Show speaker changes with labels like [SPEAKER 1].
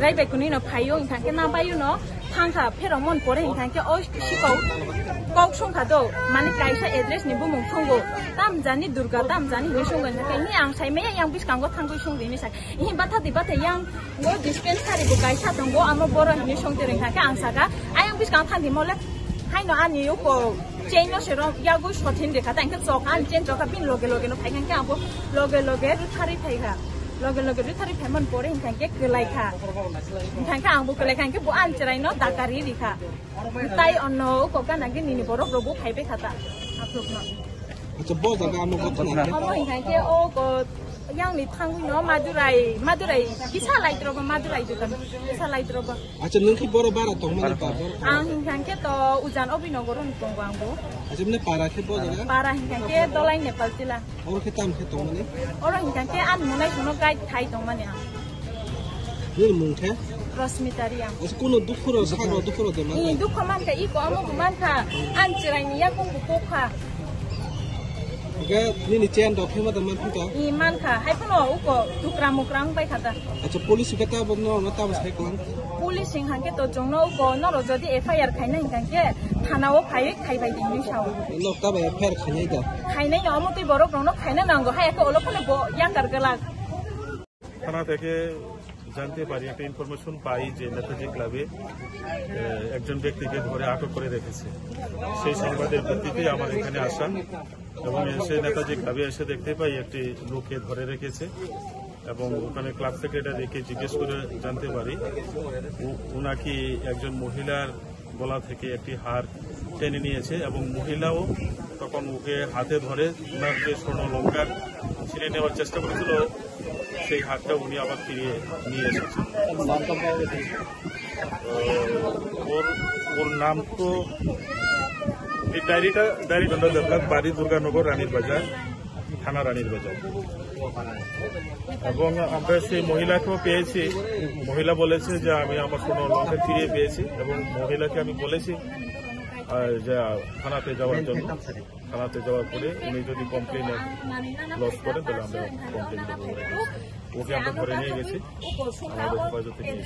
[SPEAKER 1] jirai bai kuni no phayo ingkang ke na bayu no thangkha pheromon pore ingkang ke o sikau kok songkha do mane kaisa address ni bumung thongo tam jani durga tam jani ni songa ke ni ang sai me yang biskango thangoi songri ni sai hi batha di batha yang go dispensary bo kaisa tongo amo boro ni songte ingkang ke ang saga ayang biskang thangdi mole hai no ani yo ko change no sero ya go shotin de kata ingkang sok an change ka pin loge no phaingang ke abo loge thari phaiga loge ri thari phaimon pore ingkang ke kelai kha ingkang ke ang bo kelai kha ke bo an cherai no dakari ri kha tai onno ko kana ke ni borok robo phaibe khata aplok no
[SPEAKER 2] acha bo jaga amo ko thana
[SPEAKER 1] amo ingkang ke o ko yang ni thangui no madurai kisa lai troba madurai jukan kisa lai troba
[SPEAKER 2] acha nungki boro bara tongmani pa
[SPEAKER 1] ang ingkang ke to ujan obinogoron tongwangbo
[SPEAKER 2] acha mne para ke bo jaga
[SPEAKER 1] para ingkang ke dolai nepal tila
[SPEAKER 2] or ke tam ke tongmani
[SPEAKER 1] oro ingkang ke an munai sono gai thai tongmani ang
[SPEAKER 2] ni mungke
[SPEAKER 1] rosmitariam
[SPEAKER 2] acha kono dukhoro sagro dukhoro de man
[SPEAKER 1] ni dukho man ka iko amo man ka an chirai ni ya kong ko kha
[SPEAKER 2] ga ni chen do phema da man phuta
[SPEAKER 1] iman kha hai phono uko dukram bai khata
[SPEAKER 2] acha police ka ta bogno ngata ba sai klang
[SPEAKER 1] police singhang ke to jongno uko noro jodi FIR khaina ingkang ke thana o khai bai ding ni saw
[SPEAKER 2] lok ta ba FIR khanai da
[SPEAKER 1] khainai no amo tui borok rong no khaina nango hai ko olopone bo yang gargala
[SPEAKER 3] থানা থেকে জানতে পারি একটা information পাই যে নেতাজি ক্লাবে একজন ব্যক্তিকে ধরে আটক করে রেখেছে সেই সংবাদের ভিত্তিতে আমার এখানে আসা এবং এসে নেতাজি ক্লাবে এসে দেখতে পাই একটি লোককে ধরে রেখেছে এবং ওখানে ক্লাব সেক্রেটারিকে জিজ্ঞেস করে জানতে পারি উনাকি একজন মহিলার গলা থেকে একটি হার টেনে নিয়েছে এবং মহিলাও তখন ওকে হাতে ধরে ওনার যে স্বর্ণলঙ্কার ছিঁড়ে নেওয়ার চেষ্টা করেছিল সেই হাতটা উনি আবার ফিরিয়ে নিয়ে এসেছেন ওর নাম তো এই ডায়েরি দেবনাথ বাড়ি দুর্গানগর রানীর বাজার থানা রানীর বাজার এবং আমরা সেই মহিলাকেও পেয়েছি মহিলা বলেছে যে আমি আমার স্বর্ণলঙ্কা ফিরিয়ে পেয়েছি এবং মহিলাকে আমি বলেছি যে থানাতে যাওয়ার জন্য থানাতে যাওয়ার পরে উনি যদি কমপ্লেন লস করেন তাহলে আমরা কমপ্লেন দেবো ওকে আমরা ধরে নিয়ে গেছি আমাদের হেফাজতে নিয়ে